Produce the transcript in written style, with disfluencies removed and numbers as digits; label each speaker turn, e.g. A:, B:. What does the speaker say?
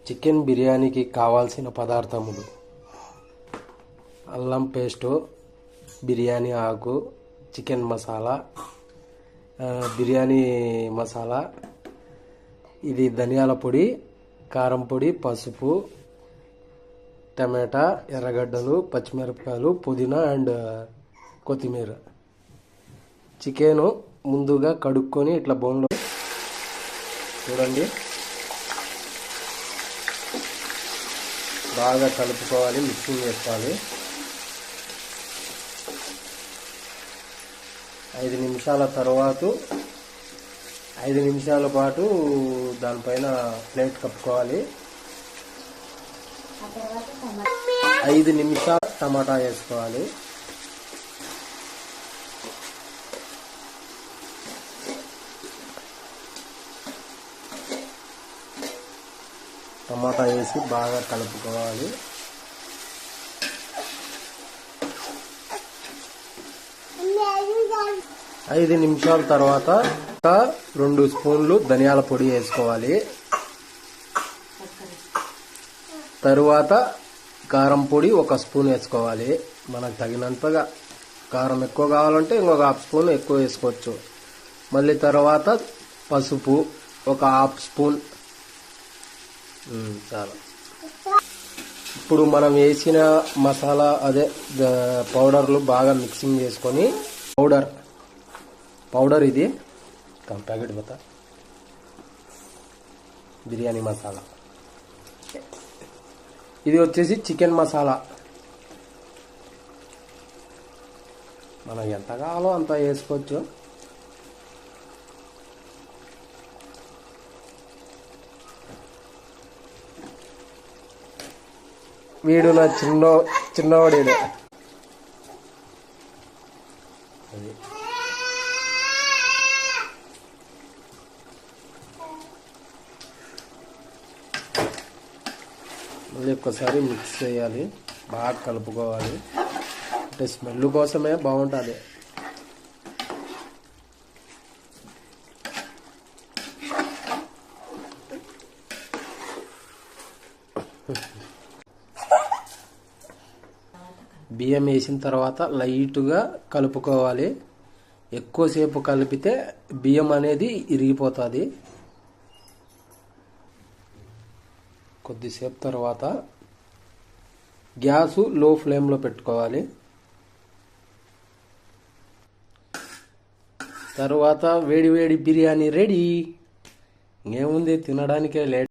A: Chicken బిర్యానీకి కావాల్సిన పదార్థములు: అల్లం పేస్టు, బిర్యానీ ఆకు, చికెన్ మసాలా, బిర్యానీ మసాలా, ఇది ధనియాల పొడి, కారం పొడి, పసుపు, టమాటా, ఎర్రగడ్డలు, పచ్చిమిరపకాయలు, పుదీనా అండ్ కొత్తిమీర. చికెను ముందుగా కడుక్కొని ఇట్లా బౌల్లో చూడండి బాగా కలుపుకోవాలి, మిక్సింగ్ చేసుకోవాలి. 5 నిమిషాల తర్వాత 5 నిమిషాల పాటు దానిపైన ప్లేట్ కప్పుకోవాలి. 5 నిమిషాలు టమాటా వేసుకోవాలి. టమాటా వేసి బాగా కలుపుకోవాలి. ఐదు నిమిషాల తర్వాత 2 స్పూన్లు ధనియాల పొడి వేసుకోవాలి. తరువాత కారం పొడి 1 స్పూన్ వేసుకోవాలి. మనకు తగినంతగా కారం ఎక్కువ కావాలంటే ఇంకొక 1/2 స్పూన్ ఎక్కువ వేసుకోవచ్చు. మళ్ళీ తర్వాత పసుపు 1/2 స్పూన్ చాలా. ఇప్పుడు మనం వేసిన మసాలా అదే పౌడర్లు బాగా మిక్సింగ్ చేసుకొని పౌడర్ ఇది ప్యాకెట్ బతా బిర్యానీ మసాలా, ఇది వచ్చేసి చికెన్ మసాలా. మనకు ఎంత కావాలో అంత వేసుకోవచ్చు. వీడు నా చిన్నవాడు అది. మళ్ళీ ఒక్కసారి మిక్స్ చేయాలి, బాగా కలుపుకోవాలి. అంటే స్మెల్ కోసమే బాగుంటుంది. బియ్యం వేసిన తర్వాత లైట్గా కలుపుకోవాలి. ఎక్కువసేపు కలిపితే బియ్యం అనేది ఇరిగిపోతుంది. కొద్దిసేపు తర్వాత గ్యాసు లో ఫ్లేమ్లో పెట్టుకోవాలి. తర్వాత వేడి వేడి బిర్యానీ రెడీ. ఇంకేముంది, తినడానికే లేట్.